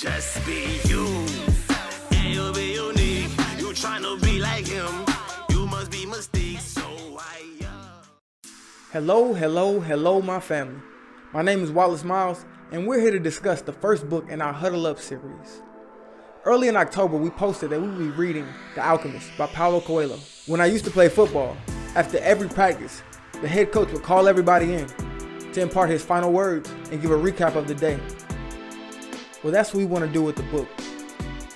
Just be you, and you'll be unique. You tryna be like him, you must be mystique. So Hello, my family. My name is Wallace Miles, and we're here to discuss the first book in our Huddle Up series. Early in October, we posted that we would be reading The Alchemist by Paulo Coelho. When I used to play football, after every practice, the head coach would call everybody in to impart his final words and give a recap of the day. Well, that's what we want to do with the book.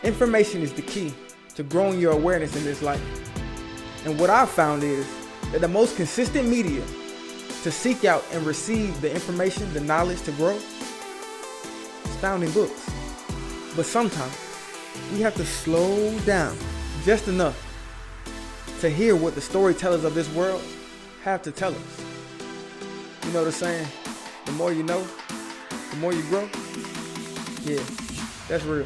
Information is the key to growing your awareness in this life. And what I've found is that the most consistent media to seek out and receive the information, the knowledge to grow, is found in books. But sometimes we have to slow down just enough to hear what the storytellers of this world have to tell us. You know the saying, the more you know, the more you grow? Yeah, that's real.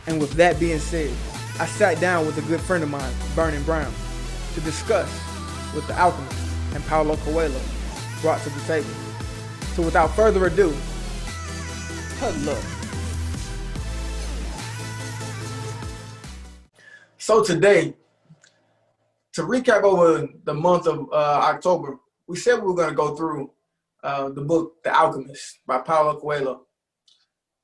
And with that being said, I sat down with a good friend of mine, Vernon Brown, to discuss what The Alchemist and Paulo Coelho brought to the table. So without further ado, huddle up. So today, to recap over the month of October, we said we were going to go through the book, The Alchemist by Paulo Coelho.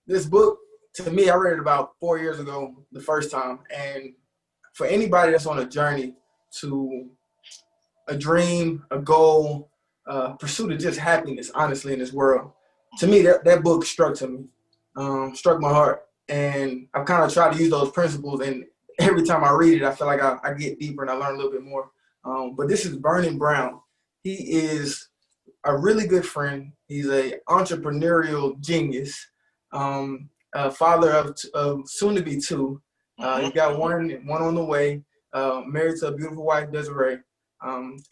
This book, to me, I read it about 4 years ago, the first time. And for anybody that's on a journey to a dream, a goal, pursuit of just happiness, honestly, in this world, to me, that book struck my heart. And I've kind of tried to use those principles. And every time I read it, I feel like I get deeper and I learn a little bit more. But this is Vernon Brown. He is a really good friend. He's an entrepreneurial genius. Father of soon to be two. He's got one on the way, married to a beautiful wife, Desiree. And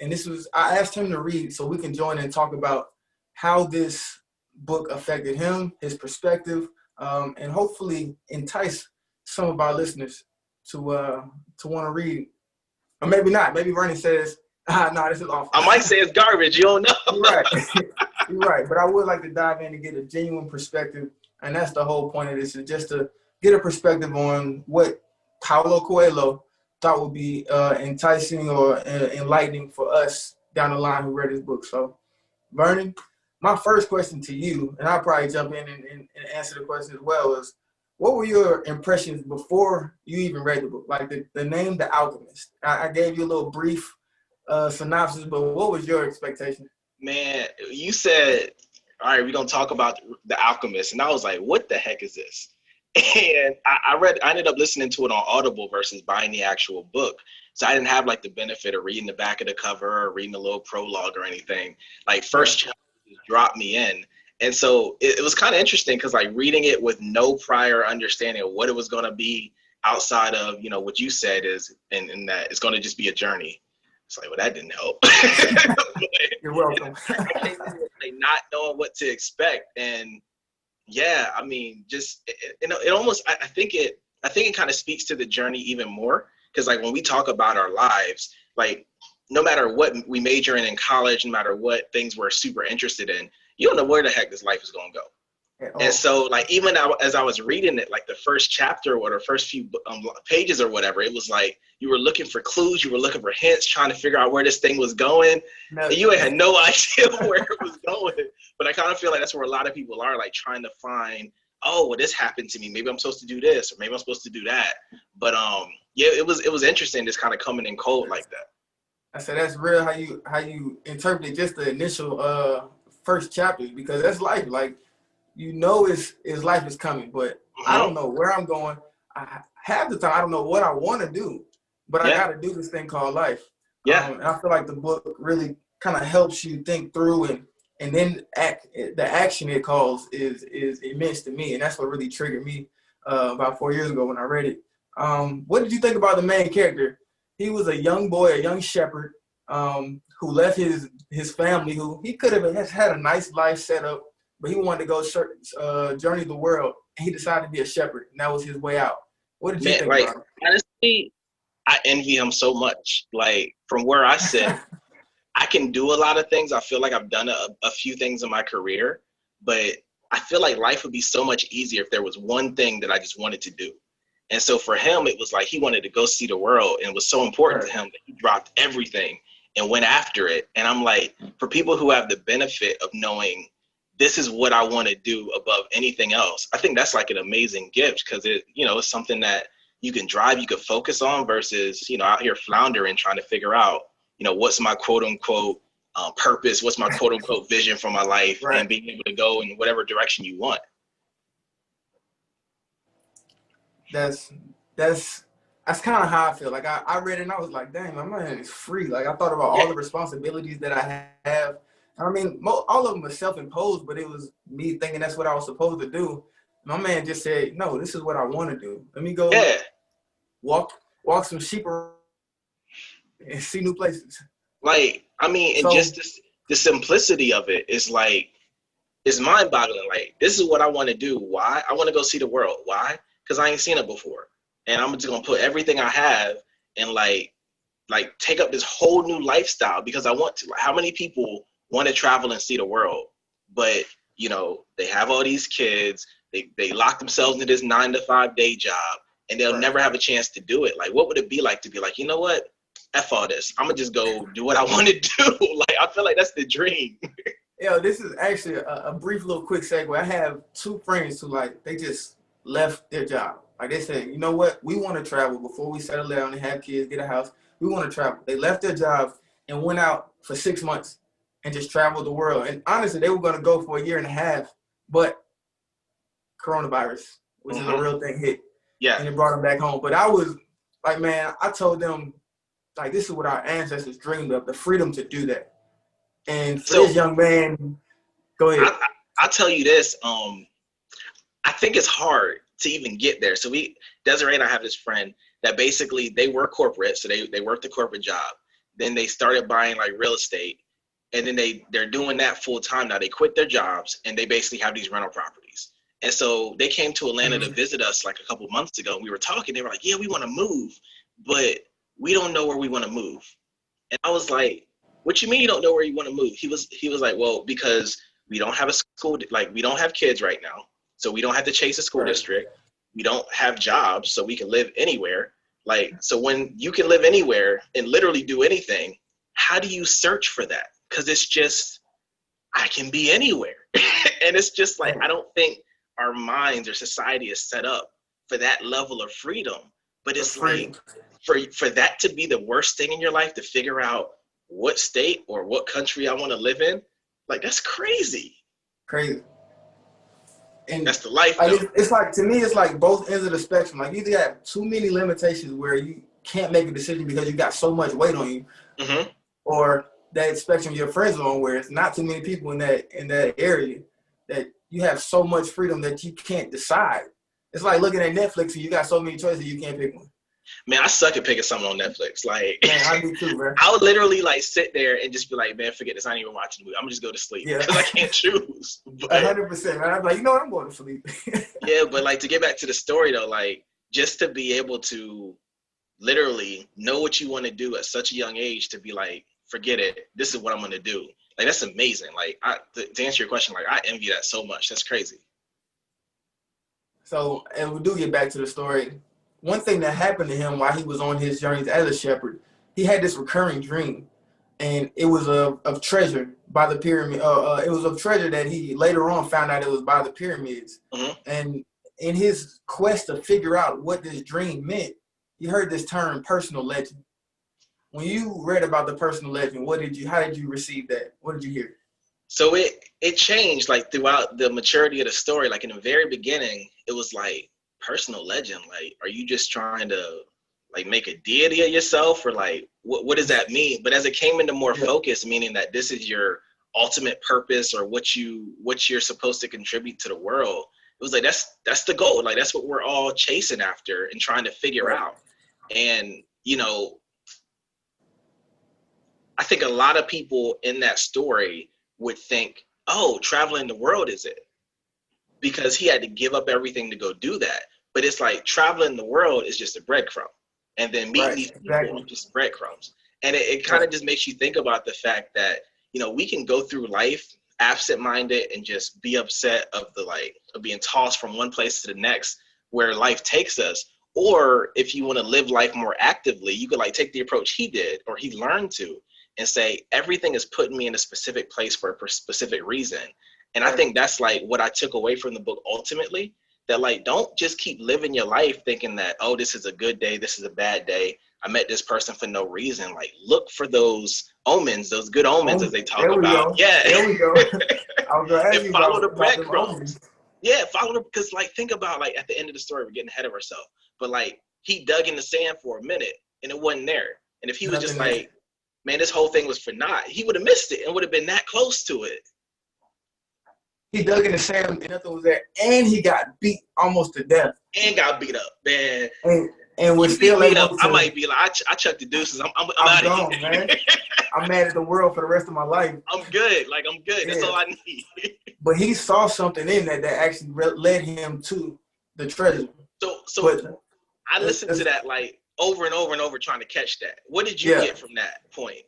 I asked him to read so we can join and talk about how this book affected him, his perspective, and hopefully entice some of our listeners to want to read. Or maybe not. Maybe Vernon says, no, this is awful. I might say it's garbage. You don't know. You're right. You're right. But I would like to dive in and get a genuine perspective. And that's the whole point of this, is just to get a perspective on what Paulo Coelho thought would be enticing or enlightening for us down the line who read his book. So, Vernon, my first question to you, and I'll probably jump in and answer the question as well, is what were your impressions before you even read the book? Like the name, The Alchemist. I gave you a little brief synopsis, but what was your expectation? Man, you said, all right, we're going to talk about The Alchemist. And I was like, what the heck is this? And I ended up listening to it on Audible versus buying the actual book. So I didn't have like the benefit of reading the back of the cover or reading a little prologue or anything. Like first chapter just dropped me in. And so it was kind of interesting because like reading it with no prior understanding of what it was going to be outside of, what you said is, and that it's going to just be a journey. It's like, well, that didn't help. You're welcome. I came in like not knowing what to expect, and yeah, I mean, just it almost. I think it kind of speaks to the journey even more, because like when we talk about our lives, like no matter what we major in college, no matter what things we're super interested in, you don't know where the heck this life is going to go. And so like even as I was reading it, like the first chapter or the first few pages or whatever, it was like you were looking for clues, you were looking for hints, trying to figure out where this thing was going. And you had no idea where it was going. But I kind of feel like that's where a lot of people are, like trying to find, oh, well, this happened to me. Maybe I'm supposed to do this, or maybe I'm supposed to do that. But yeah, it was interesting just kind of coming in cold like that. I said that's real how you interpret just the initial first chapter, because that's life. Like, his life is coming, but I don't know where I'm going. Half the time, I don't know what I want to do, but I got to do this thing called life. Yeah. And I feel like the book really kind of helps you think through, and then the action it calls is immense to me. And that's what really triggered me about 4 years ago when I read it. What did you think about the main character? He was a young boy, a young shepherd who left his family, who he could have had a nice life set up, but he wanted to go journey the world, and he decided to be a shepherd, and that was his way out. What did you think about it? Honestly, I envy him so much. Like, from where I sit, I can do a lot of things. I feel like I've done a few things in my career, but I feel like life would be so much easier if there was one thing that I just wanted to do. And so for him, it was like he wanted to go see the world, and it was so important to him that he dropped everything and went after it. And I'm like, for people who have the benefit of knowing this is what I want to do above anything else, I think that's like an amazing gift, because it, you know, it's something that you can drive, you can focus on, versus, you know, out here floundering trying to figure out, you know, what's my quote unquote purpose, what's my quote unquote vision for my life, and being able to go in whatever direction you want. That's kind of how I feel. Like I read it and I was like, dang, my man is free. Like I thought about all the responsibilities that I have. I mean, all of them are self-imposed, but it was me thinking that's what I was supposed to do. My man just said, no, this is what I want to do. Let me go walk some sheep around and see new places. Like, I mean, and just the simplicity of it is like, it's mind-boggling. Like, this is what I want to do. Why? I want to go see the world. Why? Because I ain't seen it before. And I'm just going to put everything I have and like take up this whole new lifestyle because I want to. Like, how many people want to travel and see the world, but, you know, they have all these kids, they lock themselves into this 9-to-5 day job, and they'll never have a chance to do it. Like, what would it be like to be like, you know what? F all this. I'm going to just go do what I want to do. Like, I feel like that's the dream. Yo, this is actually a brief little quick segue. I have two friends who, like, they just left their job. Like, they said, you know what? We want to travel before we settle down and have kids, get a house. We want to travel. They left their jobs and went out for 6 months and just traveled the world. And honestly, they were going to go for 1.5 years, but coronavirus, which is a real thing, hit. Yeah. And it brought them back home. But I was like, man, I told them, like, this is what our ancestors dreamed of, the freedom to do that. And for this young man, go ahead. I'll tell you this. I think it's hard to even get there. So Desiree and I have this friend that basically they work corporate. So they worked a corporate job. Then they started buying like real estate. And then they're doing that full time now. They quit their jobs and they basically have these rental properties. And so they came to Atlanta to visit us like a couple months ago. And we were talking. They were like, yeah, we want to move, but we don't know where we want to move. And I was like, what you mean you don't know where you want to move? He was like, well, because we don't have a school, like we don't have kids right now. So we don't have to chase a school district. We don't have jobs, so we can live anywhere. Like, so when you can live anywhere and literally do anything, how do you search for that? Because it's just, I can be anywhere. And it's just like, I don't think our minds or society is set up for that level of freedom. But it's like, for that to be the worst thing in your life, to figure out what state or what country I want to live in, like, that's crazy. Crazy. And that's the life. Like, it's like, to me, it's like both ends of the spectrum. Like, you either have too many limitations where you can't make a decision because you got so much weight on you, or that spectrum your friends are on where it's not too many people in that area that you have so much freedom that you can't decide. It's like looking at Netflix and you got so many choices you can't pick one. Man, I suck at picking something on Netflix. Like, man, I do too, bro. I would literally like sit there and just be like, man, forget this. I ain't even watching the movie. I'm gonna just go to sleep because I can't choose. 100%. Man, I'm like, you know what? I'm going to sleep. Yeah, but like, to get back to the story though, like, just to be able to literally know what you want to do at such a young age, to be like, forget it. This is what I'm gonna do. Like, that's amazing. Like, to answer your question, like, I envy that so much. That's crazy. So, and we do get back to the story. One thing that happened to him while he was on his journeys as a shepherd, he had this recurring dream, and it was of treasure by the pyramid. It was of treasure that he later on found out it was by the pyramids. And in his quest to figure out what this dream meant, he heard this term, personal legend. When you read about the personal legend, how did you receive that? What did you hear? So it changed like throughout the maturity of the story. Like, in the very beginning, it was like, personal legend, like, are you just trying to like make a deity of yourself, or like what does that mean? But as it came into more focus, meaning that this is your ultimate purpose, or what you're supposed to contribute to the world, it was like, that's the goal. Like, that's what we're all chasing after and trying to figure out. And, you know, I think a lot of people in that story would think, oh, traveling the world is it, because he had to give up everything to go do that. But it's like, traveling the world is just a breadcrumb. And then meeting these people are just breadcrumbs. And it kind of just makes you think about the fact that, you know, we can go through life absent-minded and just be upset of being tossed from one place to the next where life takes us. Or if you want to live life more actively, you could like take the approach he did or he learned to and say, everything is putting me in a specific place for a specific reason. And I think that's like what I took away from the book ultimately, that like, don't just keep living your life thinking that, oh, this is a good day, this is a bad day, I met this person for no reason. Like, look for those omens, those good omens as they talk about. Go. Yeah. There we go. I was gonna ask you follow about the breadcrumbs. Yeah, follow them, because like think about like at the end of the story, we're getting ahead of ourselves. But like he dug in the sand for a minute and it wasn't there. And if he was just like, man, this whole thing was for naught, he would have missed it and would have been that close to it. He dug in the sand and nothing was there, and he got beat almost to death. And got beat up, man. And was still able to. I might be like, I chucked the deuces. I'm out of here, man. I'm mad at the world for the rest of my life. I'm good. Like, I'm good. That's all I need. But he saw something in that actually led him to the treasure. So I listened to that like over and over and over, trying to catch that. What did you get from that point?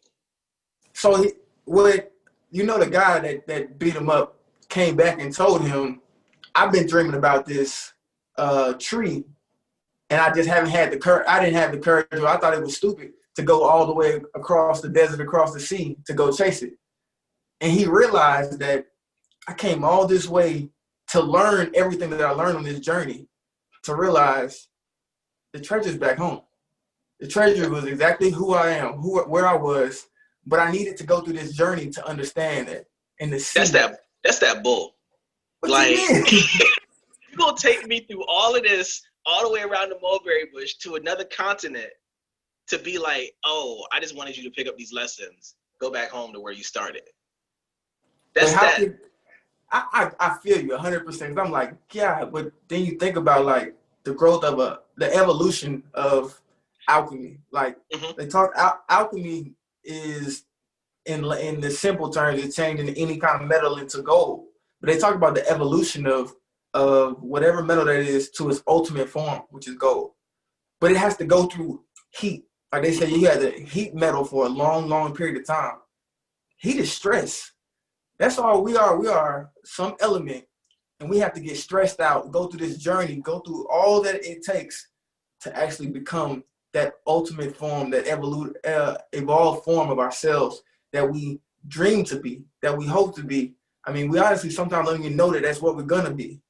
So the guy that beat him up came back and told him, I've been dreaming about this tree, and I just haven't had the courage. I didn't have the courage, or I thought it was stupid to go all the way across the desert, across the sea to go chase it. And he realized that I came all this way to learn everything that I learned on this journey, to realize the treasure's back home. The treasure was exactly who I am, where I was, but I needed to go through this journey to understand it and to see. That's that bull. What like, you you're going to take me through all of this, all the way around the mulberry bush to another continent to be like, oh, I just wanted you to pick up these lessons. Go back home to where you started. That's that. I feel you 100%. I'm like, yeah, but then you think about like the growth of the evolution of alchemy. Like they talk, alchemy is in the simple terms, it's changing any kind of metal into gold. But they talk about the evolution of whatever metal that is to its ultimate form, which is gold. But it has to go through heat. Like they say, you had to heat metal for a long, long period of time. Heat is stress. That's all we are. We are some element, and we have to get stressed out, go through this journey, go through all that it takes to actually become that ultimate form, that evolved form of ourselves that we dream to be, that we hope to be. I mean, we honestly sometimes don't even know that that's what we're going to be,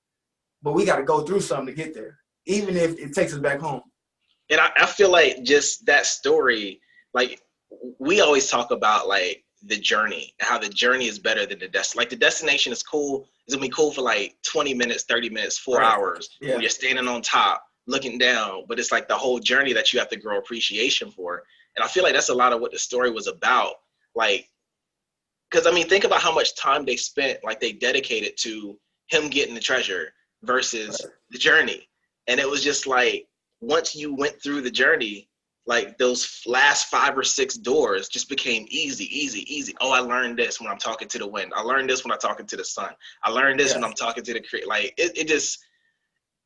but we got to go through something to get there, even if it takes us back home. And I feel like just that story, like we always talk about like the journey, how the journey is better than the destination. Like the destination is cool. It's gonna be cool for like 20 minutes, 30 minutes, 4 hours when you're standing on top, looking down. But it's like the whole journey that you have to grow appreciation for. And I feel like that's a lot of what the story was about. Like, because I mean, think about how much time they spent, like they dedicated to him getting the treasure versus the journey. And it was just like, once you went through the journey, like those last 5 or 6 doors just became easy. Oh, I learned this when I'm talking to the wind. I learned this when I'm talking to the sun. I learned this when I'm talking to the creator. Like it just,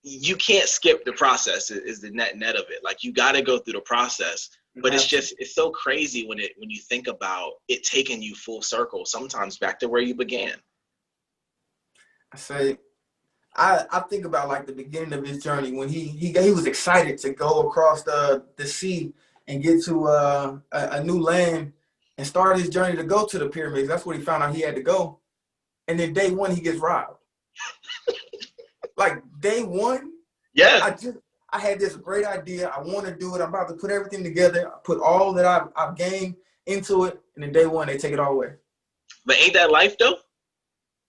you can't skip the process is the net of it. Like you got to go through the process, but it's so crazy when you think about it taking you full circle, sometimes back to where you began. I think about like the beginning of his journey when he was excited to go across the sea and get to a new land and start his journey to go to the pyramids. That's what he found out he had to go. And then day one, he gets robbed. Like day one, I had this great idea. I want to do it. I'm about to put everything together. I put all that I've gained into it. And then day one, they take it all away. But ain't that life though?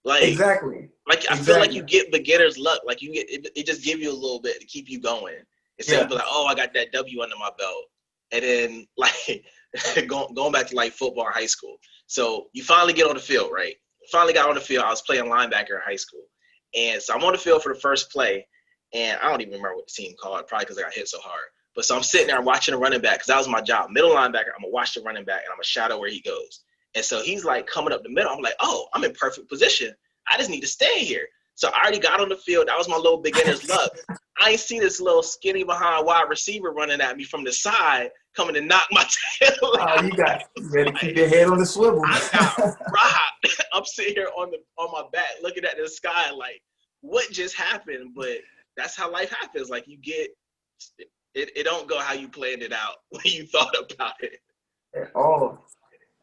Like exactly. Like I feel like you get beginner's luck. Like you get it just give you a little bit to keep you going. Instead of like, oh, I got that W under my belt. And then like going back to like football in high school. So you finally get on the field, right? Finally got on the field. I was playing linebacker in high school. And so I'm on the field for the first play. And I don't even remember what the team called, probably because I got hit so hard. But so I'm sitting there, I'm watching the running back because that was my job. Middle linebacker, I'm going to watch the running back and I'm going to shadow where he goes. And so he's like coming up the middle. I'm like, oh, I'm in perfect position. I just need to stay here. So I already got on the field. That was my little beginner's luck. I ain't see this little skinny behind wide receiver running at me from the side coming to knock my tail out. You better keep your head on the swivel. I got robbed. I'm sitting here on my back looking at the sky like, what just happened? But that's how life happens. Like you get it don't go how you planned it out when you thought about it. Oh,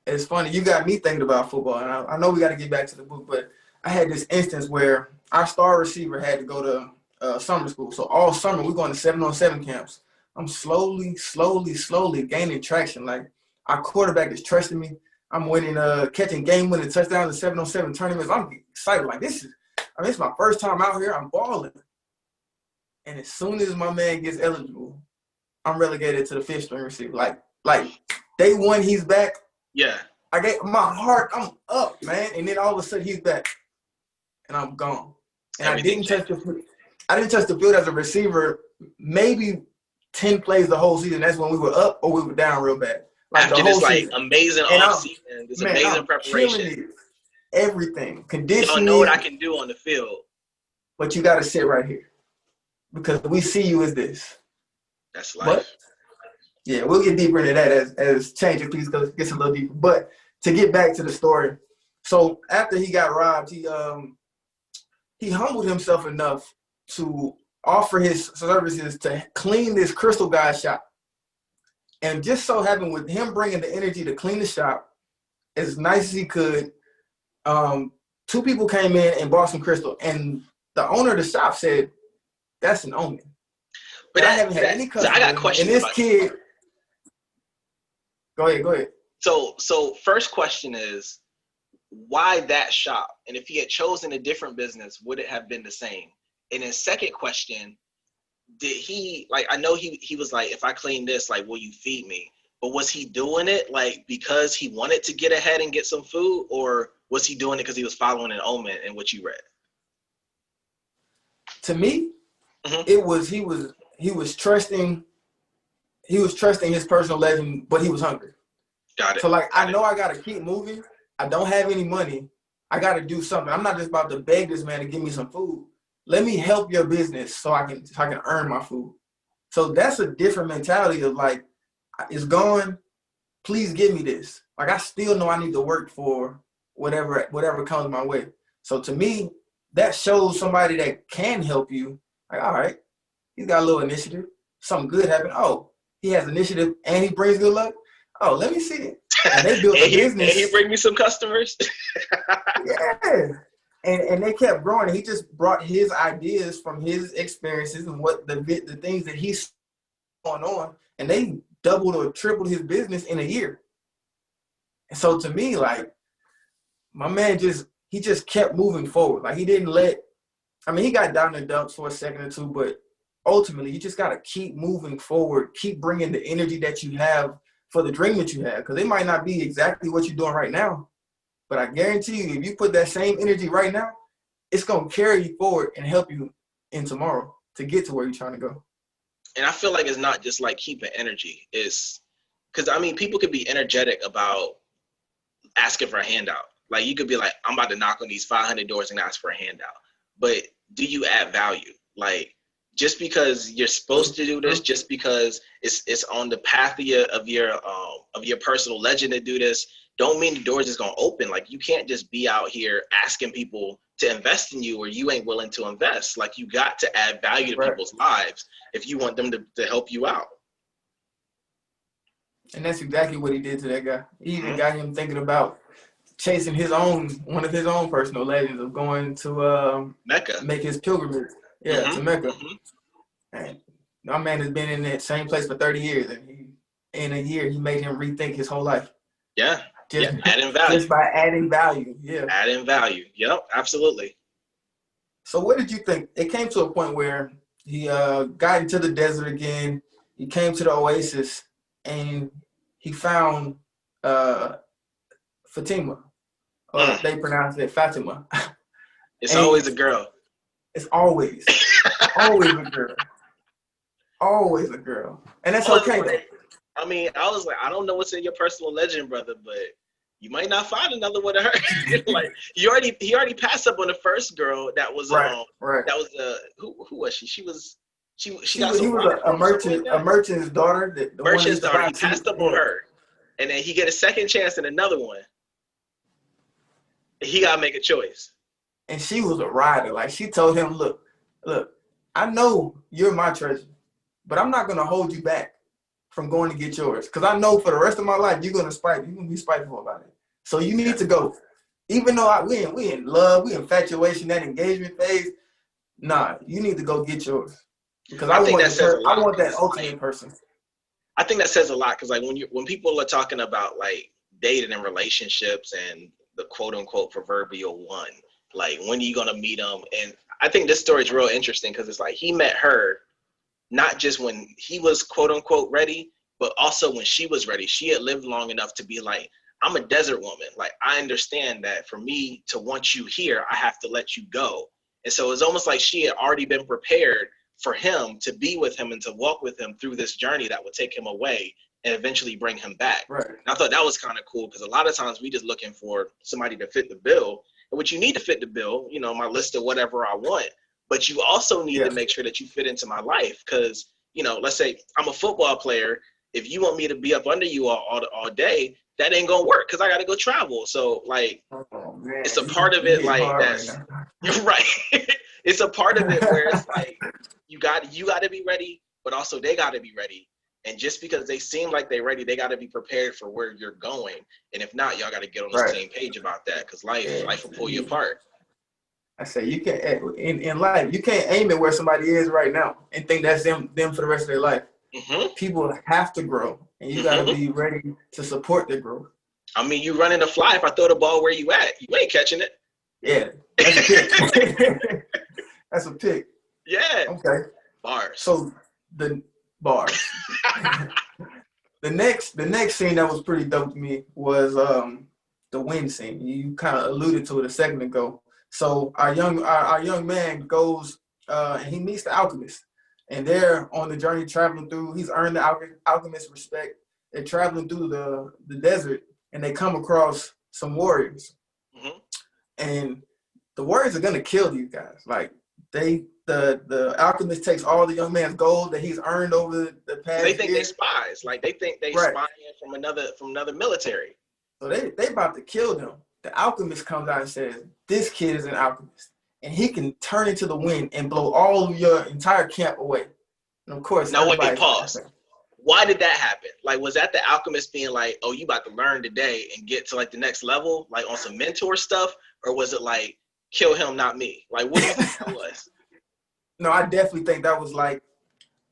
it's funny. You got me thinking about football, and I know we got to get back to the book, but I had this instance where our star receiver had to go to summer school. So all summer we're going to 7-on-7 camps. I'm slowly gaining traction. Like our quarterback is trusting me. I'm winning, catching game-winning touchdowns in 7-on-7 tournaments. I'm excited. Like this is my first time out here. I'm balling. And as soon as my man gets eligible, I'm relegated to the fifth string receiver. Like day one, he's back. Yeah. I get my heart. I'm up, man. And then all of a sudden, he's back, and I'm gone. And I didn't touch the field as a receiver. Maybe 10 plays the whole season. That's when we were up or we were down real bad. Like after the whole this like season. amazing offseason, this amazing preparation. Everything. You Conditioning. don't know what I can do on the field. But you got to sit right here because we see you as this. That's life. But, yeah, we'll get deeper into that as change of piece gets a little deeper. But to get back to the story, so after he got robbed, he humbled himself enough to offer his services to clean this crystal guy's shop. And just so happened with him bringing the energy to clean the shop as nice as he could, two people came in and bought some crystal. And the owner of the shop said, that's an omen. But I haven't had any customers. So I got questions. And this kid, go ahead. So first question is, why that shop? And if he had chosen a different business, would it have been the same? And then second question, did he, like, I know he was like, if I clean this, like, will you feed me? But was he doing it like because he wanted to get ahead and get some food, or was he doing it because he was following an omen in what you read? To me, it was he was trusting his personal legend, but he was hungry. Got it. So like I know I gotta keep moving. I don't have any money. I gotta do something. I'm not just about to beg this man to give me some food. Let me help your business so I can earn my food. So that's a different mentality of like, it's gone. Please give me this. Like I still know I need to work for whatever comes my way. So to me, that shows somebody that can help you. Like, all right, he's got a little initiative. Something good happened. Oh, he has initiative and he brings good luck. Oh, let me see it. And they built a business. And he bring me some customers. Yeah. And they kept growing. He just brought his ideas from his experiences and what the things that he's going on, and they doubled or tripled his business in a year. And so to me, like, my man he just kept moving forward. Like he didn't he got down in the dumps for a second or two, but ultimately you just got to keep moving forward, keep bringing the energy that you have for the dream that you have, because it might not be exactly what you're doing right now. But I guarantee you, if you put that same energy right now, it's going to carry you forward and help you in tomorrow to get to where you're trying to go. And I feel like it's not just like keeping energy. It's because, I mean, people could be energetic about asking for a handout. Like you could be like, I'm about to knock on these 500 doors and ask for a handout. But do you add value? Like just because you're supposed to do this, just because it's on the path of your personal legend to do this, don't mean the doors is going to open. Like you can't just be out here asking people to invest in you or you ain't willing to invest. Like you got to add value to people's lives if you want them to help you out. And that's exactly what he did to that guy. He even got him thinking about chasing one of his own personal legends of going to Mecca, make his pilgrimage. Yeah, to Mecca. And my man has been in that same place for 30 years, and in a year he made him rethink his whole life. Yeah. Adding value. Just by adding value. Yeah. Adding value. Yep, absolutely. So what did you think? It came to a point where he got into the desert again. He came to the oasis and he found Fatima. Or they pronounce it Fatima. It's always a girl. It's always a girl. Always a girl. And that's okay. I mean, I was like, I don't know what's in your personal legend, brother, but you might not find another one of her. Like he already passed up on the first girl that was right. That was who was she? He was a merchant's daughter. The merchant's daughter. He passed up on her, and then he get a second chance in another one. He gotta make a choice. And she was a rider. Like, she told him, look, I know you're my treasure, but I'm not gonna hold you back from going to get yours. Because I know for the rest of my life you're gonna be spiteful about it. So you need to go. Even though we in love, we infatuation, that engagement phase. Nah, you need to go get yours. Because I want that ultimate person. I think that says a lot because like when people are talking about like dating and relationships and the quote unquote proverbial one, like when are you gonna meet them? And I think this story is real interesting because it's like he met her not just when he was quote unquote ready, but also when she was ready. She had lived long enough to be like, I'm a desert woman. Like, I understand that for me to want you here, I have to let you go. And so it's almost like she had already been prepared for him to be with him and to walk with him through this journey that would take him away and eventually bring him back. Right. And I thought that was kind of cool because a lot of times we just looking for somebody to fit the bill. And what you need to fit the bill, you know, my list of whatever I want, but you also need to make sure that you fit into my life because, you know, let's say I'm a football player. If you want me to be up under you all day, that ain't gonna work because I gotta go travel. So like, it's a part of it like that's right. It's a part of it where it's like you got to be ready, but also they got to be ready. And just because they seem like they're ready, they got to be prepared for where you're going. And if not, y'all got to get on the same page about that because life will pull you apart. I say you can't in life. You can't aim at where somebody is right now and think that's them for the rest of their life. Mm-hmm. People have to grow, and you got to be ready to support their growth. I mean, you running to fly. If I throw the ball where you at, you ain't catching it. Yeah, that's a pick. That's a pick. Yeah. Okay. Bars. So the bars. the next scene that was pretty dope to me was the wind scene. You kind of alluded to it a second ago. So our young man goes and he meets the alchemist. And they're on the journey traveling through. He's earned the alchemist's respect. They're traveling through the desert, and they come across some warriors. Mm-hmm. And the warriors are gonna kill these guys. Like the alchemist takes all the young man's gold that he's earned over the past. They think they spies. Like they think they spying from another military. So they about to kill them. The alchemist comes out and says, "This kid is an alchemist. And he can turn into the wind and blow all of your entire camp away." And of course, now wait, pause. Why did that happen? Like, was that the alchemist being like, "Oh, you about to learn today and get to like the next level, like on some mentor stuff," or was it like, "Kill him, not me"? Like, what do you think that was? No, I definitely think that was like,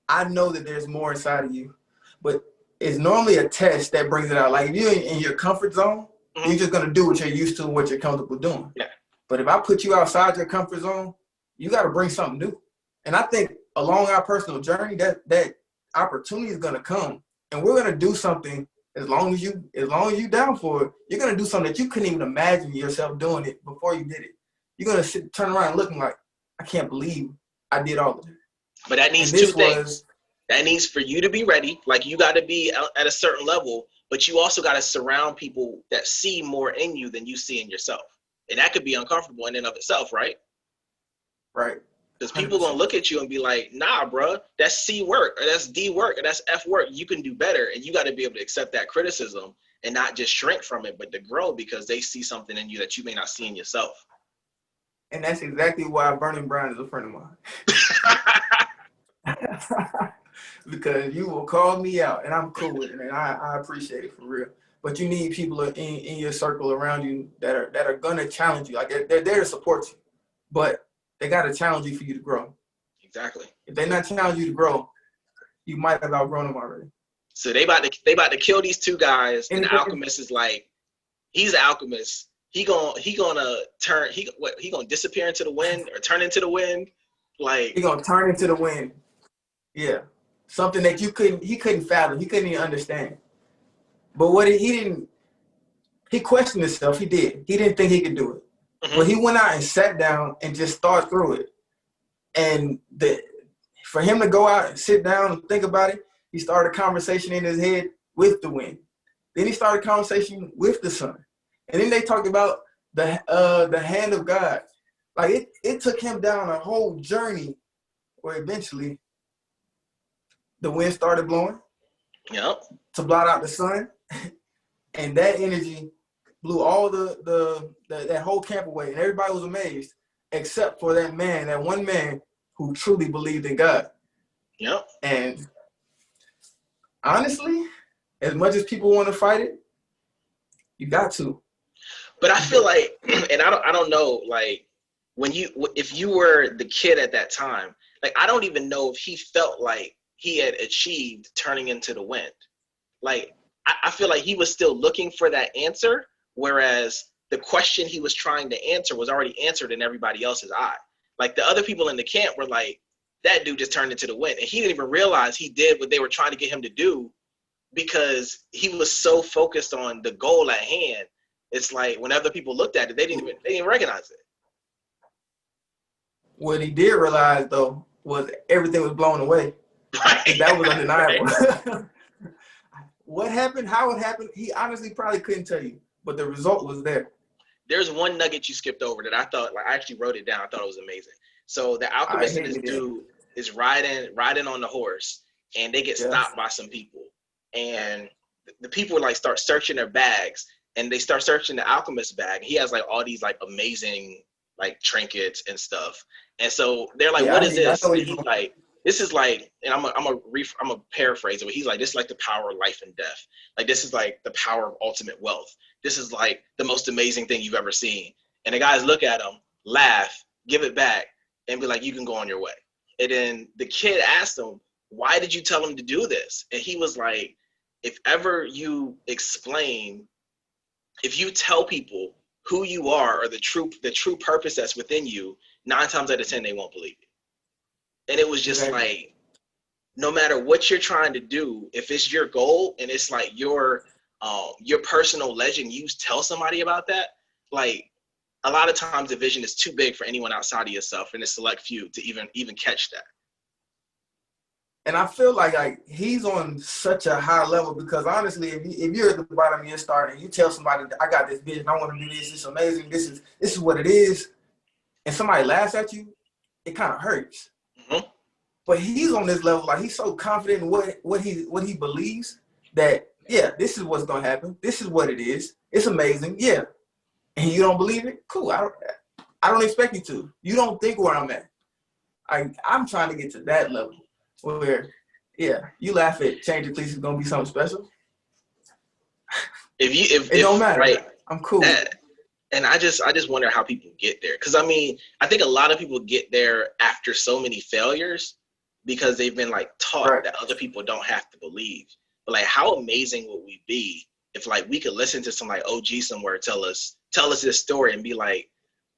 I know that there's more inside of you, but it's normally a test that brings it out. Like, if you're in your comfort zone, you're just gonna do what you're used to and what you're comfortable doing. Yeah. But if I put you outside your comfort zone, you got to bring something new. And I think along our personal journey, that opportunity is going to come, and we're going to do something. As long as you down for it, you're going to do something that you couldn't even imagine yourself doing it before you did it. You're going to turn around looking like, I can't believe I did all of it. But that needs two things. That needs for you to be ready. Like, you got to be at a certain level, but you also got to surround people that see more in you than you see in yourself. And that could be uncomfortable in and of itself, right? Right. Because people going to look at you and be like, nah, bro, that's C work, or that's D work, or that's F work. You can do better. And you got to be able to accept that criticism and not just shrink from it, but to grow because they see something in you that you may not see in yourself. And that's exactly why Vernon Brown is a friend of mine. Because you will call me out, and I'm cool with it, and I appreciate it for real. But you need people in your circle around you that are gonna challenge you. Like, they're there to support you, but they gotta challenge you for you to grow. Exactly. If they're not challenging you to grow, you might have outgrown them already. So they about to kill these two guys, and the alchemist is like, he's an alchemist. He gonna disappear into the wind or turn into the wind. Like, he gonna turn into the wind. Yeah, something that he couldn't fathom. He couldn't even understand. But he questioned himself. He did. He didn't think he could do it. Mm-hmm. But he went out and sat down and just thought through it. And for him to go out and sit down and think about it, he started a conversation in his head with the wind. Then he started a conversation with the sun. And then they talked about the hand of God. Like, it took him down a whole journey where eventually the wind started blowing. Yep. To blot out the sun. And that energy blew all that whole camp away, and everybody was amazed, except for that one man who truly believed in God. Yep. And honestly, as much as people want to fight it, you got to. But I feel like, and I don't know, like if you were the kid at that time, like I don't even know if he felt like he had achieved turning into the wind. Like I feel like he was still looking for that answer, whereas the question he was trying to answer was already answered in everybody else's eye. Like the other people in the camp were like, that dude just turned into the wind, and he didn't even realize he did what they were trying to get him to do because he was so focused on the goal at hand. It's like when other people looked at it, they didn't even recognize it. What he did realize though was everything was blown away. Right. That was undeniable. Right. What happened, how it happened, he honestly probably couldn't tell you, but the result was there. There's one nugget you skipped over that I thought, like I actually wrote it down. I thought it was amazing. So the Alchemist and this dude is riding on the horse, and they get stopped by some people, and the people like start searching their bags, and they start searching the Alchemist bag. He has like all these like amazing like trinkets and stuff, and so they're like, "What is this?" And he's like, "This is like," and I'm a paraphrase it, but he's like, "This is like the power of life and death. Like this is like the power of ultimate wealth. This is like the most amazing thing you've ever seen." And the guys look at him, laugh, give it back, and be like, "You can go on your way." And then the kid asked him, "Why did you tell him to do this?" And he was like, "If ever you explain, if you tell people who you are or the true purpose that's within you, 9 times out of 10 they won't believe you." And it was just like, no matter what you're trying to do, if it's your goal and it's like your personal legend, you tell somebody about that, like a lot of times the vision is too big for anyone outside of yourself and a select few to even catch that. And I feel like he's on such a high level because honestly, if you're at the bottom of your start and you tell somebody, "I got this vision, I want to do this, it's amazing, this is what it is," and somebody laughs at you, it kind of hurts. Mm-hmm. But he's on this level, like he's so confident in what he believes that this is what's gonna happen. This is what it is. It's amazing, and you don't believe it? Cool. I don't expect you to. You don't think where I'm at. I'm trying to get to that level where, you laugh at change at least it's gonna be something special. If it don't matter, right? I'm cool. And I just wonder how people get there. Because I mean, I think a lot of people get there after so many failures because they've been like taught that other people don't have to believe. But like, how amazing would we be if like we could listen to some like OG somewhere tell us this story and be like,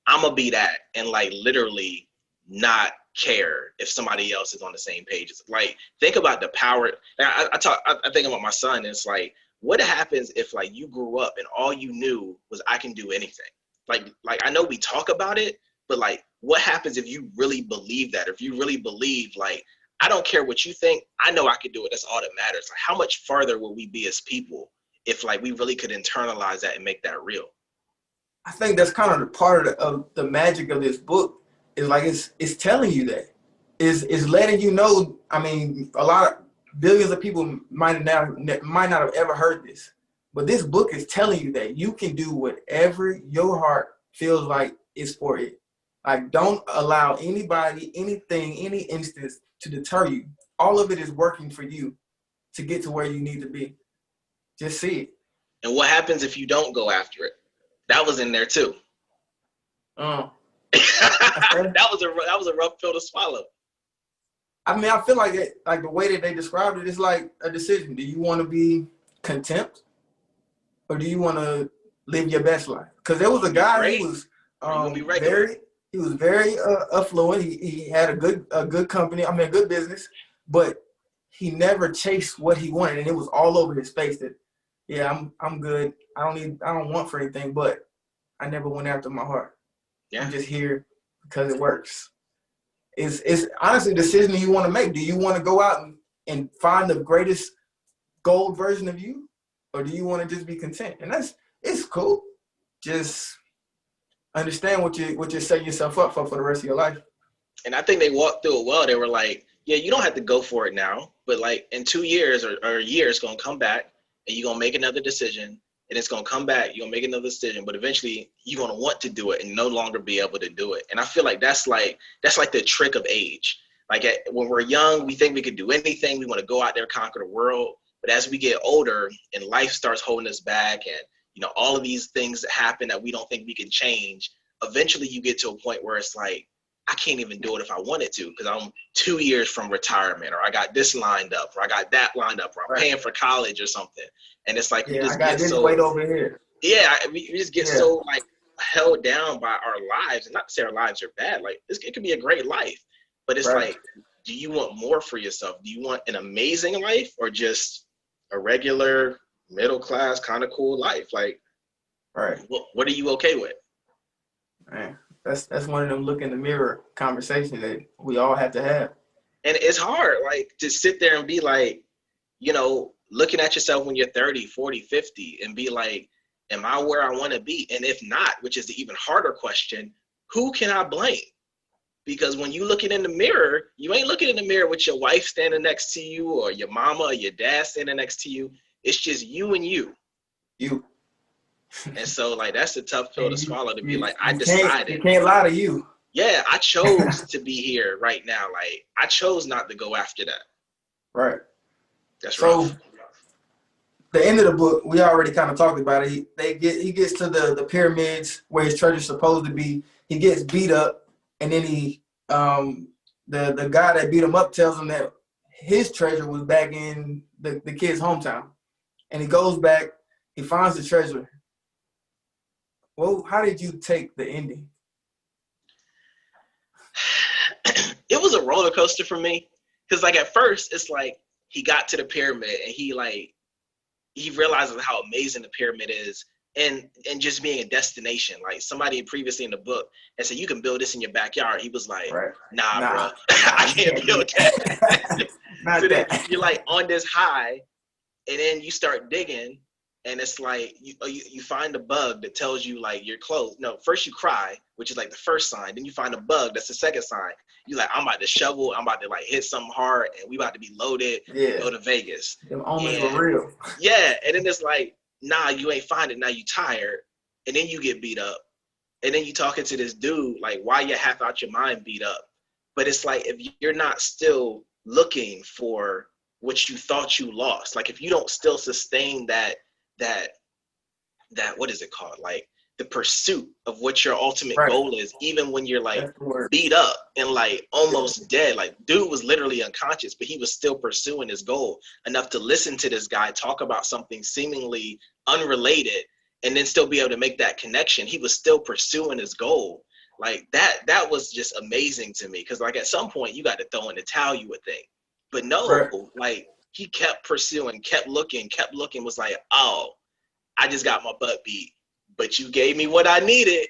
I'm gonna be that, and like literally not care if somebody else is on the same page. Like, think about the power. I think about my son, and it's like, what happens if like you grew up and all you knew was I can do anything? Like I know we talk about it, but like, what happens if you really believe that? If you really believe like, I don't care what you think, I know I can do it. That's all that matters. Like, how much farther will we be as people if like we really could internalize that and make that real? I think that's kind of the part of the magic of this book is like it's telling you that. Is letting you know. I mean, a lot of billions of people might not have ever heard this, but this book is telling you that you can do whatever your heart feels like is for it. Like, don't allow anybody, anything, any instance to deter you. All of it is working for you to get to where you need to be. Just see it. And what happens if you don't go after it? That was in there too. That was a rough pill to swallow. I mean, I feel like the way that they described it is like a decision. Do you want to be content, or do you want to live your best life? Because there was a guy who was very affluent. He had a good company. I mean, a good business, but he never chased what he wanted, and it was all over his face that, I'm good. I don't want for anything, but I never went after my heart. I'm just here because it works. It's honestly a decision you want to make. Do you want to go out and find the greatest gold version of you, or do you want to just be content? And it's cool. Just understand what you're setting yourself up for the rest of your life. And I think they walked through it well. They were like, you don't have to go for it now, but like in 2 years or a year, it's gonna come back, and you're gonna make another decision, and it's going to come back. You're going to make another decision, but eventually you're going to want to do it and no longer be able to do it. And I feel like that's like the trick of age. Like when we're young, we think we could do anything. We want to go out there, conquer the world. But as we get older and life starts holding us back, and all of these things that happen that we don't think we can change, eventually you get to a point where it's like, I can't even do it if I wanted to, because I'm 2 years from retirement, or I got this lined up, or I got that lined up, or I'm paying for college or something. And it's like, we just get so weight over here. Yeah, we just get so like held down by our lives. And not to say our lives are bad. Like it could be a great life, but it's like, do you want more for yourself? Do you want an amazing life, or just a regular middle class kind of cool life? Like, what are you okay with? Man, that's one of them look in the mirror conversations that we all have to have. And it's hard, like, to sit there and be like, looking at yourself when you're 30, 40, 50 and be like, am I where I want to be? And if not, which is the even harder question, who can I blame? Because when you looking in the mirror, you ain't looking in the mirror with your wife standing next to you, or your mama or your dad standing next to you. It's just you and you. And so, like, that's a tough pill to swallow, to be like, I decided. You can't lie to you. Yeah, I chose to be here right now. Like, I chose not to go after that. Right. That's rough. So, the end of the book, we already kind of talked about it. He gets to the pyramids where his treasure's supposed to be. He gets beat up, and then the guy that beat him up tells him that his treasure was back in the kid's hometown. And he goes back, he finds the treasure. Well, how did you take the ending? It was a roller coaster for me, because like at first it's like he got to the pyramid and he realizes how amazing the pyramid is, and just being a destination. Like somebody previously in the book and said, you can build this in your backyard. He was like, nah. Bro, I can't build that. So then you're like on this high, and then you start digging, and it's like you find a bug that tells you like you're close. No, first you cry, which is like the first sign. Then you find a bug, that's the second sign. You're like, I'm about to shovel, I'm about to like hit something hard, and we about to be loaded, go to Vegas. Them omens were real. Yeah, and then it's like, nah, you ain't find it, now you tired, and then you get beat up. And then you talking to this dude, like, why you half out your mind beat up? But it's like, if you're not still looking for what you thought you lost, like if you don't still sustain that what is it called? Like the pursuit of what your ultimate goal is, even when you're like beat up and like almost dead. Like dude was literally unconscious, but he was still pursuing his goal enough to listen to this guy talk about something seemingly unrelated and then still be able to make that connection. He was still pursuing his goal. Like that was just amazing to me, because like at some point you got to throw in the towel, you would think. But no, like he kept pursuing, kept looking, was like, oh, I just got my butt beat, but you gave me what I needed,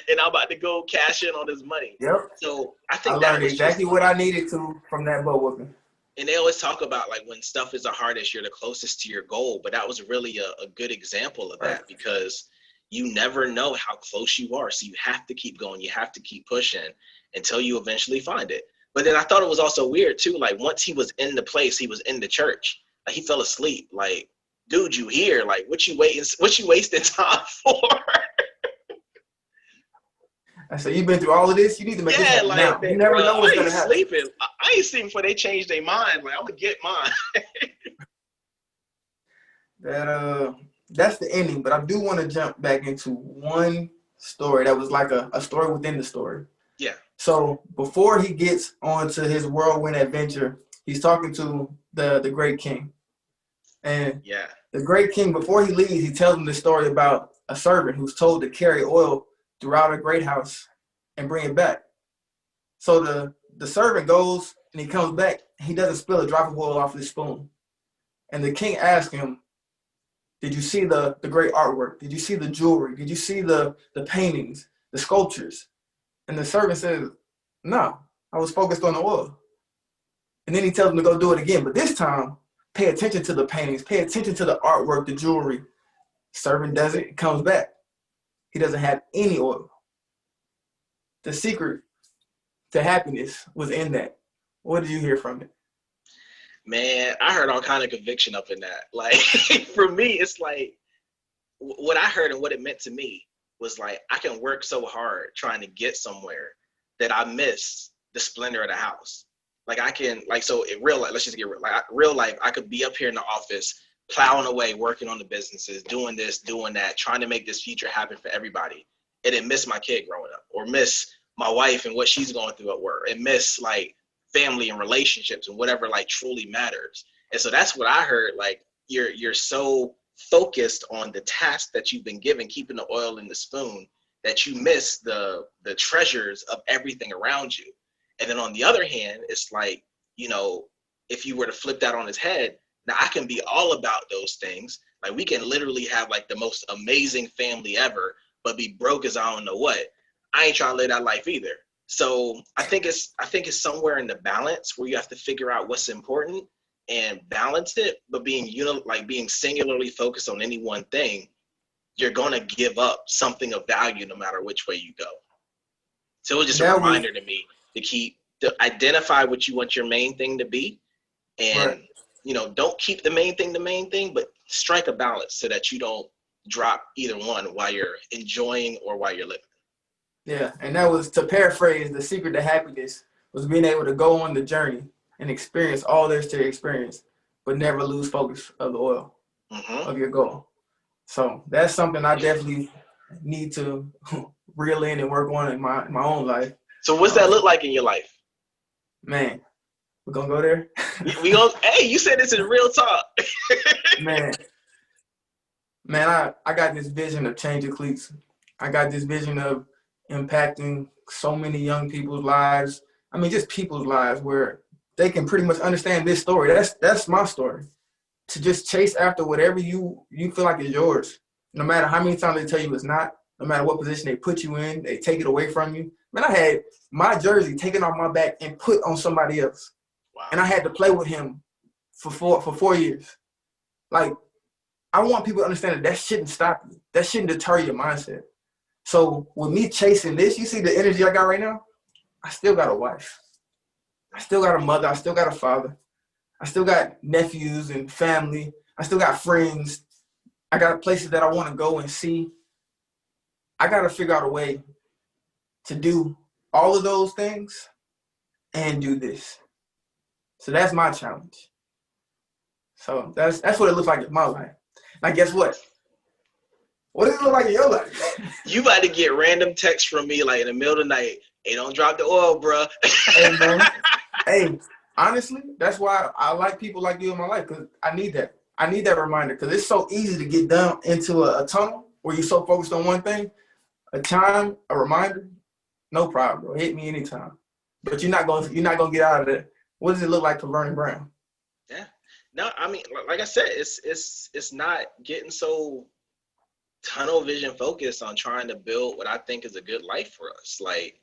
and I'm about to go cash in on this money. Yep. So I think I learned exactly what I needed to from that butt whooping. And they always talk about like when stuff is the hardest, you're the closest to your goal. But that was really a good example of that, because you never know how close you are. So you have to keep going. You have to keep pushing until you eventually find it. But then I thought it was also weird too. Like once he was in the place, he was in the church, like he fell asleep. Like, dude, you here? Like, what you wasting time for? I said, you've been through all of this. You need to make this happen now. You never know what's gonna happen. Sleeping. I ain't sleeping before they change their mind. Like, I'm gonna get mine. That's the ending. But I do want to jump back into one story that was like a story within the story. Yeah. So before he gets onto his whirlwind adventure, he's talking to the great king. And the great king, before he leaves, he tells him this story about a servant who's told to carry oil throughout a great house and bring it back. So the servant goes and he comes back. He doesn't spill a drop of oil off his spoon. And the king asks him, did you see the great artwork? Did you see the jewelry? Did you see the paintings, the sculptures? And the servant says, no, I was focused on the oil. And then he tells him to go do it again. But this time, pay attention to the paintings, pay attention to the artwork, the jewelry. Servant does it, comes back. He doesn't have any oil. The secret to happiness was in that. What did you hear from it? Man, I heard all kind of conviction up in that. Like, for me, it's like, what I heard and what it meant to me was like, I can work so hard trying to get somewhere that I miss the splendor of the house. Like I can, like, so in real life, let's just get real, like real life, I could be up here in the office, plowing away, working on the businesses, doing this, doing that, trying to make this future happen for everybody. And then miss my kid growing up, or miss my wife and what she's going through at work, and miss like family and relationships and whatever like truly matters. And so that's what I heard. Like you're so focused on the task that you've been given, keeping the oil in the spoon, that you miss the treasures of everything around you. And then on the other hand, it's like, you know, if you were to flip that on its head, now I can be all about those things. Like we can literally have like the most amazing family ever, but be broke as I don't know what. I ain't trying to live that life either. So I think it's somewhere in the balance where you have to figure out what's important and balance it, but being being singularly focused on any one thing, you're gonna give up something of value no matter which way you go. So it was just a reminder to me to identify what you want your main thing to be, and you know, don't keep the main thing, but strike a balance so that you don't drop either one while you're enjoying or while you're living. Yeah, and that was, to paraphrase, the secret to happiness was being able to go on the journey and experience all there's to experience, but never lose focus of the oil of your goal. So that's something I definitely need to reel in and work on in my own life. So what's that look like in your life? Man, we're gonna go there. we gonna, hey, you said this in real talk. man, I got this vision of changing Cleats. I got this vision of impacting so many young people's lives. I mean, just people's lives where they can pretty much understand this story. That's my story. To just chase after whatever you feel like is yours, no matter how many times they tell you it's not, no matter what position they put you in, they take it away from you. Man, I had my jersey taken off my back and put on somebody else. Wow. And I had to play with him for 4 years. Like, I want people to understand that shouldn't stop you. That shouldn't deter your mindset. So with me chasing this, you see the energy I got right now? I still got a wife. I still got a mother. I still got a father. I still got nephews and family. I still got friends. I got places that I want to go and see. I got to figure out a way to do all of those things and do this. So that's my challenge. So that's what it looks like in my life. Now, guess what? What does it look like in your life? You about to get random texts from me like in the middle of the night. Hey, don't drop the oil, bro. Hey, man. Hey, honestly, that's why I like people like you in my life, because I need that. I need that reminder, because it's so easy to get down into a tunnel where you're so focused on one thing. A time, a reminder, no problem, bro. Hit me anytime. But you're not gonna get out of it. What does it look like for Vernon Brown? Yeah. No, I mean, like I said, it's not getting so tunnel vision focused on trying to build what I think is a good life for us. Like,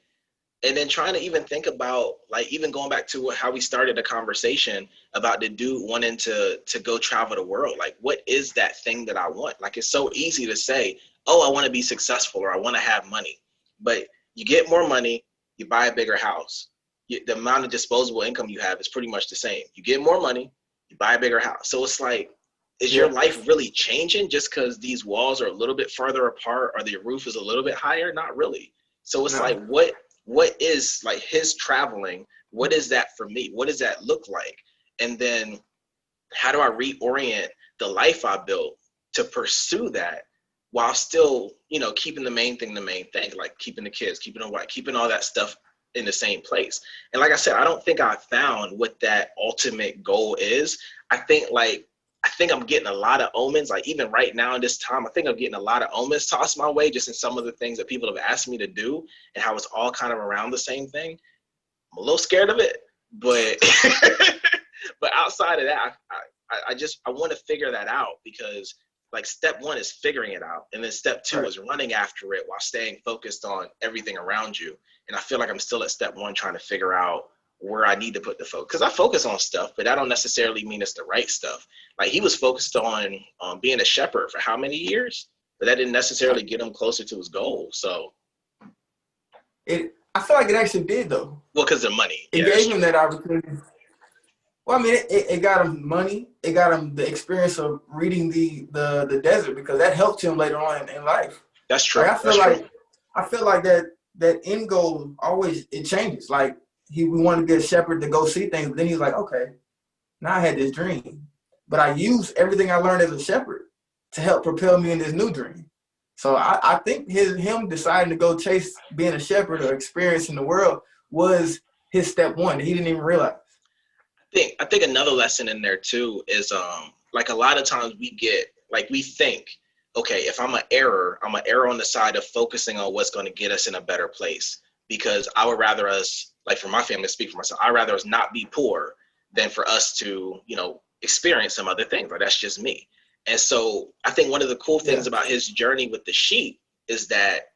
and then trying to even think about, like, even going back to how we started the conversation about the dude wanting to go travel the world. Like, what is that thing that I want? Like, it's so easy to say, oh, I want to be successful, or I want to have money. But you get more money, you buy a bigger house. The amount of disposable income you have is pretty much the same. You get more money, you buy a bigger house. So it's like, is your life really changing just because these walls are a little bit further apart or the roof is a little bit higher? Not really. So it's like, what is, like, his traveling? What is that for me? What does that look like? And then how do I reorient the life I built to pursue that while still, you know, keeping the main thing, like keeping the kids, keeping the wife, keeping all that stuff in the same place. And like I said, I don't think I found what that ultimate goal is. I think I'm getting a lot of omens, like even right now in this time, I think I'm getting a lot of omens tossed my way just in some of the things that people have asked me to do and how it's all kind of around the same thing. I'm a little scared of it, but but outside of that, I want to figure that out, because like step one is figuring it out. And then step two is running after it while staying focused on everything around you. And I feel like I'm still at step one trying to figure out where I need to put the focus. Because I focus on stuff, but that don't necessarily mean it's the right stuff. Like he was focused on being a shepherd for how many years? But that didn't necessarily get him closer to his goal. So I feel like it actually did, though. Well, because of money. It gave him that opportunity. Well, I mean, it got him money. It got him the experience of reading the desert, because that helped him later on in life. That's true. Like, I feel like that end goal always, it changes. Like, we wanted to get Shepherd to go see things, but then he's like, okay, now I had this dream, but I used everything I learned as a shepherd to help propel me in this new dream. So I think him deciding to go chase being a shepherd or experiencing the world was his step one. He didn't even realize. I think another lesson in there too is like a lot of times we think, okay, if I'm an error on the side of focusing on what's going to get us in a better place, because I would rather us, like for my family, speak for myself, I'd rather us not be poor than for us to, experience some other things. Like, that's just me. And so I think one of the cool things about his journey with the sheep is that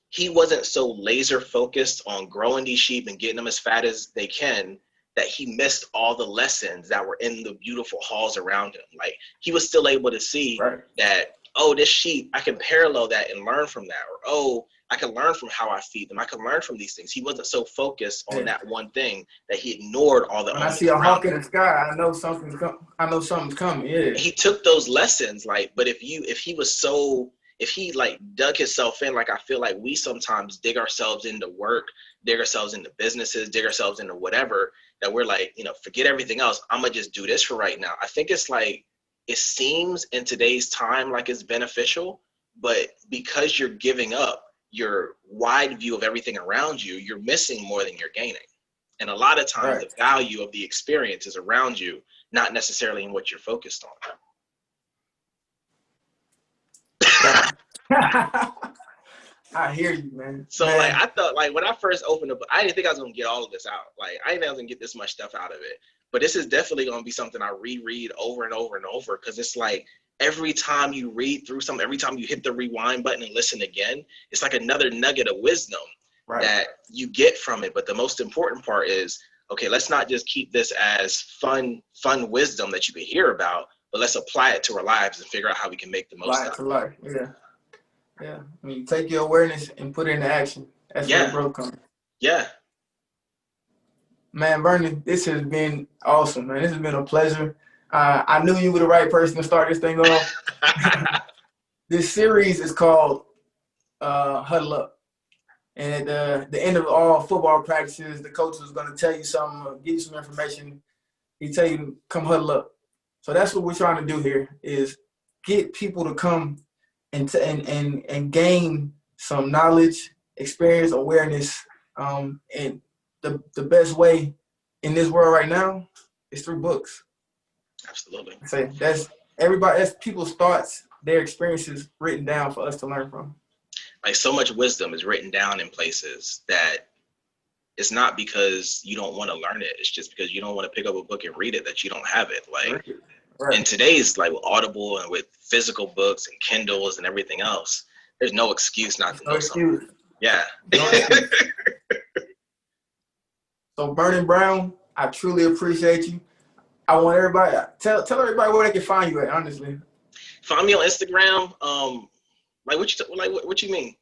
he wasn't so laser focused on growing these sheep and getting them as fat as they can, that he missed all the lessons that were in the beautiful halls around him. Like, he was still able to see that, oh, this sheep, I can parallel that and learn from that. Or, oh, I can learn from how I feed them. I can learn from these things. He wasn't so focused on that one thing that he ignored all the. When I see a hawk in the sky, I know something's coming. Yeah. He took those lessons, like, but if he like dug himself in, like I feel like we sometimes dig ourselves into work, dig ourselves into businesses, dig ourselves into whatever, that we're like, forget everything else. I'm gonna just do this for right now. I think it's like, it seems in today's time like it's beneficial, but because you're giving up your wide view of everything around you, you're missing more than you're gaining. And a lot of times the value of the experience is around you, not necessarily in what you're focused on. I hear you, man. So like, I thought, like, when I first opened up, I didn't think I was gonna get all of this out. Like, I didn't think I was gonna get this much stuff out of it. But this is definitely gonna be something I reread over and over and over, because it's like, every time you read through something, every time you hit the rewind button and listen again, it's like another nugget of wisdom that you get from it. But the most important part is, okay, let's not just keep this as fun wisdom that you can hear about, but let's apply it to our lives and figure out how we can make the most out of it. Apply it to life, yeah. I mean, take your awareness and put it into action. That's where growth comes. Yeah. Man, Vernon, this has been awesome, man. This has been a pleasure. I knew you were the right person to start this thing off. This series is called Huddle Up. And at the end of all football practices, the coach was going to tell you something, give you some information. He tell you to come huddle up. So that's what we're trying to do here, is get people to come and gain some knowledge, experience, awareness. And the best way in this world right now is through books. Absolutely. So that's people's thoughts, their experiences written down for us to learn from. Like, so much wisdom is written down in places that it's not because you don't want to learn it. It's just because you don't want to pick up a book and read it that you don't have it. Like, in today's, like, with Audible and with physical books and Kindles and everything else, there's no excuse not to know something. Yeah. So, Vernon Brown, I truly appreciate you. I want everybody, tell everybody where they can find you at, honestly. Find me on Instagram. What you mean?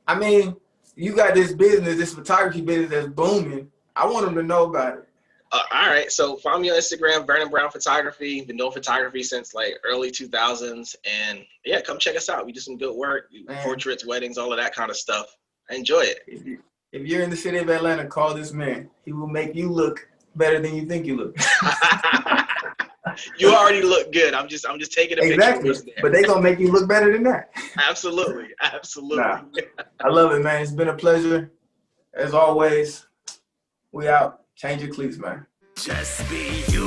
I mean, you got this business, this photography business that's booming. I want them to know about it. All right. So find me on Instagram, Vernon Brown Photography. Been doing photography since like early 2000s. And yeah, come check us out. We do some good work, portraits, weddings, all of that kind of stuff. I enjoy it. If you're in the city of Atlanta, call this man. He will make you look better than you think you look. You already look good. I'm just taking a picture. Exactly. But they're gonna make you look better than that. Absolutely. Nah, I love it, man. It's been a pleasure. As always, we out. Change your cleats, man. Just be you.